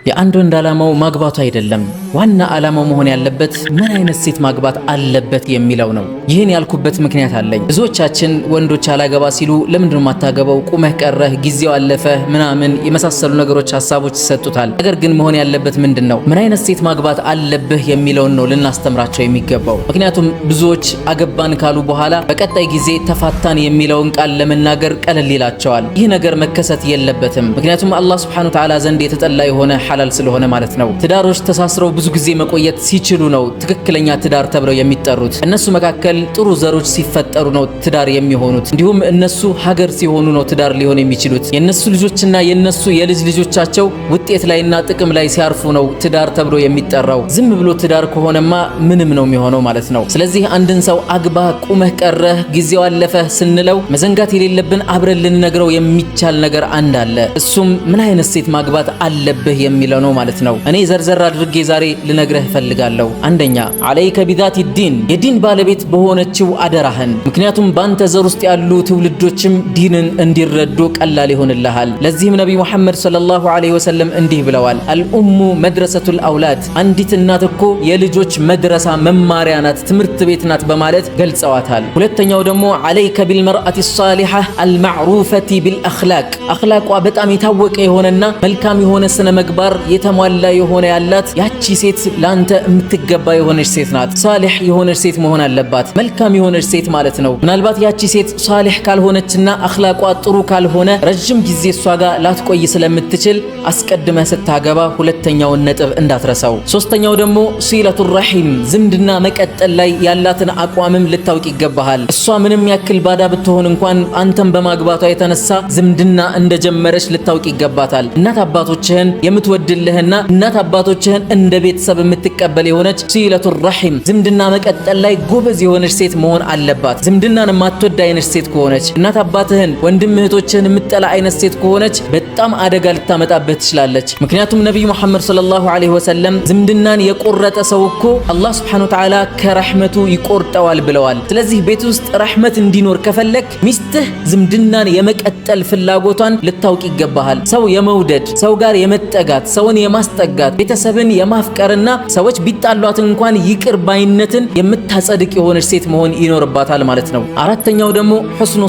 የአንድ ወንድ ዓላማው ማግባቱ አይደለም። ዋና ዓላማው መሆን ያለበት ምን አይነት ሴት ማግባት አለበት የሚለው ነው። ይህን ያልኩበት ምክንያት አለኝ። ብዙዎቻችን ወንዶች አላገባ ሲሉ ለምንድነው የማታገባው? ቁመህ ቀረህ፣ ጊዜው አለፈ ምናምን የመሳሰሉ ነገሮች ሐሳቦች ይሰጡታል። ነገር ግን መሆን ያለበት ምንድነው? ምን አይነት ሴት ማግባት አለብህ የሚለውን ነው ልናስተምራቸው የሚገባው። ምክንያቱም ብዙዎች አገባን ካሉ በኋላ በቀጣይ ጊዜ ተፋታን የሚለውን ቃል ለመናገር ቀለል ይላቸዋል። ይህ ነገር መከሰት የለበትም። ምክንያቱም አላህ Subhanahu Wa Ta'ala ዘንድ የተጠላ የሆነ ሐላል ስለሆነ ማለት ነው። ትዳሮች ተሳስረው ብዙ ጊዜ መቆየት ሲችሉ ነው ትክክለኛ ትዳር ተብለው የሚጠሩት። እነሱ መካከል ጥሩ ዘሮች ሲፈጠሩ ነው ትዳር የሚሆኑት። እንዲሁም እነሱ ሀገር ሲሆኑ ነው ትዳር ሊሆን የሚችሉት። የነሱ ልጆችና የነሱ የልጅ ልጆቻቸው ውጤት ላይና ጥቅም ላይ ሲያርፉ ነው ትዳር ተብሎ የሚጠራው። ዝም ብሎ ትዳር ከሆነማ ምንም ነው የሚሆነው ማለት ነው። ስለዚህ አንድን ሰው አግባ፣ ቁመህ ቀረህ፣ ጊዜው አለፈህ ስንለው መዘንጋት የሌለብን አብረን ልንነግረው የሚቻል ነገር አንድ አለ። እሱም ምን አይነት ሴት ማግባት አለብህ የሚለው ነው ማለት ነው። እኔ ዘርዘር አድርጌ ዛሬ ልነግርህ እፈልጋለሁ። አንደኛ አለይከ ቢዛቲ ዲን፣ የዲን ባለቤት በሆነችው አደራህን። ምክንያቱም ባንተ ዘር ውስጥ ያሉ ትውልዶችም ዲንን እንዲረዱ ቀላል ይሆንልሃል። ለዚህም ነብዩ መሐመድ ሰለላሁ ዐለይሂ ወሰለም እንዲህ ብለዋል፣ አልኡሙ መድረሰቱል አውላድ፣ አንዲት እናት እኮ የልጆች መድረሳ መማሪያ ናት፣ ትምህርት ቤት ናት በማለት ገልጸዋታል። ሁለተኛው ደግሞ አለይከ ቢልመርአቲ ሷሊሐ አልማዕሩፈቲ ቢልአኽላቅ፣ አኽላቋ በጣም የታወቀ የሆነና መልካም የሆነ ስነ ምግባር የተሟላ የሆነ ያላት ያቺ ሴት ላንተ የምትገባ የሆነች ሴት ናት። ሳሊህ የሆነች ሴት መሆን አለባት። መልካም የሆነች ሴት ማለት ነው። ምናልባት ያቺ ሴት ሳሊህ ካልሆነችና አኽላቋ ጥሩ ካልሆነ ረጅም ጊዜ እሷ ጋር ላትቆይ ስለምትችል አስቀድመህ ስታገባ ሁለተኛውን ነጥብ እንዳትረሳው። ሶስተኛው ደግሞ ሲለቱ ረሂም፣ ዝምድና መቀጠል ላይ ያላትን አቋምም ልታውቅ ይገባሃል። እሷ ምንም ያክል ባዳ ብትሆን እንኳን አንተም በማግባቷ የተነሳ ዝምድና እንደጀመረች ልታውቅ ይገባታል። እናት አባቶችህን የምትወድልህና እናት አባቶችህን እንደ ቤተሰብ የምትቀበል የሆነች ሲለቱ ረሂም፣ ዝምድና መቀጠል ላይ ጎበዝ የሆነች ሴት መሆን አለባት። ዝምድናን የማትወድ አይነት ሴት ከሆነች፣ እናት አባትህን ወንድም እህቶችህን የምትጠላ አይነት ሴት ከሆነች በጣም አደጋ ልታመጣበት ትችላለች። ምክንያቱም ነብዩ መሐመድ ሰለላሁ ዐለይሂ ወሰለም ዝምድናን የቆረጠ ሰው እኮ አላህ Subhanahu Wa Ta'ala ከረህመቱ ይቆርጠዋል ብለዋል። ስለዚህ ቤት ውስጥ ረህመት እንዲኖር ከፈለክ ሚስትህ ዝምድናን የመቀጠል ፍላጎቷን ልታውቅ ይገባሃል። ሰው የመውደድ፣ ሰው ጋር የመጠጋት፣ ሰውን የማስጠጋት፣ ቤተሰብን የማፍቀርና ሰዎች ቢጣሏት እንኳን ይቅር ባይነትን የምታጸድቅ የሆነች ሴት መሆን ይኖርባታል ማለት ነው። አራተኛው ደግሞ ሁስኑ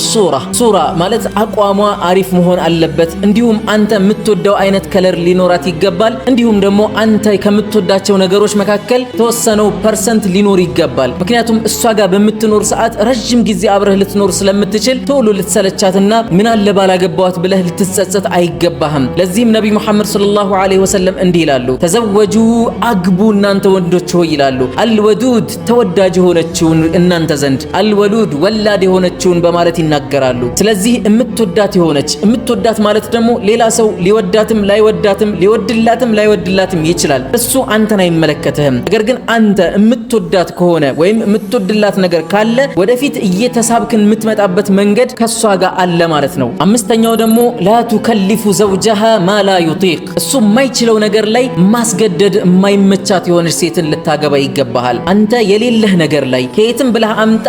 ሱራ ማለት አቋሟ አሪፍ መሆን አለበት። እንዲሁም አንተ የምትወደው አይነት ከለር ሊኖራት ይገባል። እንዲሁም ደግሞ አንተ ከምትወዳቸው ነገሮች መካከል ተወሰነው ፐርሰንት ሊኖር ይገባል። ምክንያቱም እሷ ጋር በምትኖር ሰዓት ረጅም ጊዜ አብረህ ልትኖር ስለምትችል ቶሎ ልትሰለቻትና ምን አለ ባላገባዋት ብለህ ልትጸጸት አይገባህም። ለዚህም ነብዩ መሐመድ ሰለላሁ ዐለይሂ ወሰለም እንዲህ ይላሉ፣ ተዘወጁ፣ አግቡ እናንተ ወንዶች ሆይ ይላሉ። አልወዱድ፣ ተወዳጅ የሆነችውን እናንተ ዘንድ፣ አልወሉድ፣ ወላድ የሆነችውን በማለት ይናገራሉ። ስለዚህ የምትወዳት ማለት ደግሞ ሌላ ሰው ሊወዳትም ላይወዳትም ሊወድላትም ላይወድላትም ይችላል። እሱ አንተን አይመለከትህም። ነገር ግን አንተ የምትወዳት ከሆነ ወይም የምትወድላት ነገር ካለ ወደፊት እየተሳብክን የምትመጣበት መንገድ ከሷ ጋር አለ ማለት ነው። አምስተኛው ደግሞ ላ ቱከሊፉ ዘውጀሃ ማ ላ ዩጢቅ፣ እሱ የማይችለው ነገር ላይ ማስገደድ የማይመቻት የሆነች ሴትን ልታገባ ይገባሃል። አንተ የሌለህ ነገር ላይ ከየትም ብለህ አምጣ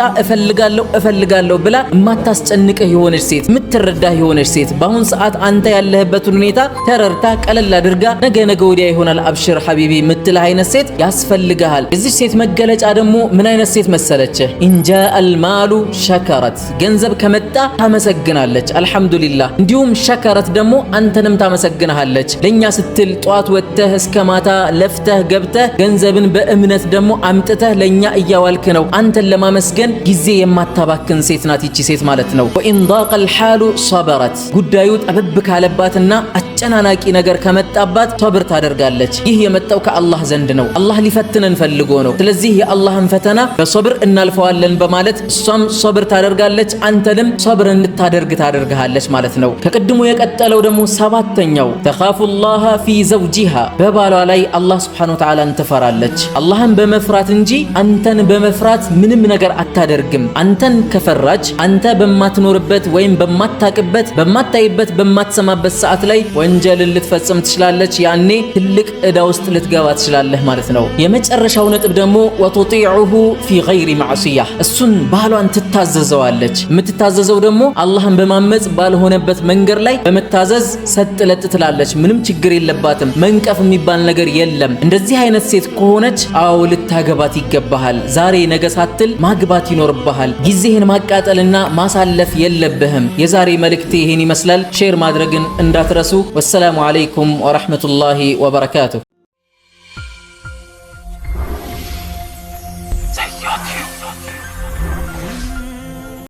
እፈልጋለሁ ብላ የማታስጨንቅህ የሆነች ሴት፣ የምትረዳህ የሆነች ሴት፣ በአሁን ሰዓት አንተ ያለህበትን ሁኔታ ተረርታ ቀለል አድርጋ ነገ ወዲያ ይሆናል አብሽር ሐቢቢ የምትልህ አይነት ሴት ያስፈልግሃል። የዚህ ሴት መገለጫ ደግሞ ምን አይነት ሴት መሰለችህ? ኢንጃአል ማሉ ሸከረት፣ ገንዘብ ከመጣ ታመሰግናለች አልሐምዱሊላህ። እንዲሁም ሸከረት ደግሞ አንተንም ታመሰግናለች። ለኛ ስትል ጧት ወጥተህ እስከ ማታ ለፍተህ ገብተህ ገንዘብን በእምነት ደግሞ አምጥተህ ለኛ እያዋልክ ነው። አንተን ለማመስገን ጊዜ የማታባክን ሴት ናት ይቺ ሴት ማለት ነው። ወኢን ዳቀል ሐሉ ሰበረት፣ ጉዳዩ ጠበብ ካለባትና አጨናናቂ ነገር ከመጣባት ሶብር ታደርጋለች። ይህ የመጣው ከአላህ ዘንድ ነው። አላህ ሊፈትነን ፈልጎ ነው። ስለዚህ የአላህን ፈተና በሶብር እናልፈዋለን በማለት እሷም ሶብር ታደርጋለች፣ አንተንም ሶብር እንድታደርግ ታደርግሃለች ማለት ነው። ከቅድሙ የቀጠለው ደግሞ ሰባተኛው ተኻፉላህ ፊ ዘውጂሃ፣ በባሏ ላይ አላህ Subhanahu Wa Ta'ala ትፈራለች። አላህን በመፍራት እንጂ አንተን በመፍራት ምንም ነገር አታደርግም። አንተን ከፈራች አንተ በማትኖርበት ወይም በማታቅበት በማታይበት በማትሰማበት ሰዓት ላይ ወይን ወንጀልን ልትፈጽም ትችላለች። ያኔ ትልቅ ዕዳ ውስጥ ልትገባ ትችላለህ ማለት ነው። የመጨረሻው ነጥብ ደግሞ ወቱጢዑሁ ፊ ገይሪ ማዕሲያ፣ እሱን ባሏን ትታዘዘዋለች። የምትታዘዘው ደግሞ አላህን በማመጽ ባልሆነበት መንገድ ላይ በመታዘዝ ሰጥ ለጥ ትላለች። ምንም ችግር የለባትም። መንቀፍ የሚባል ነገር የለም። እንደዚህ አይነት ሴት ከሆነች አዎ ልታገባት ይገባሃል። ዛሬ ነገ ሳትል ማግባት ይኖርብሃል። ጊዜህን ማቃጠልና ማሳለፍ የለብህም። የዛሬ መልእክቴ ይሄን ይመስላል። ሼር ማድረግን እንዳትረሱ። ወሰላሙ አለይኩም ወራህመቱላሂ ወበረካቱሁ።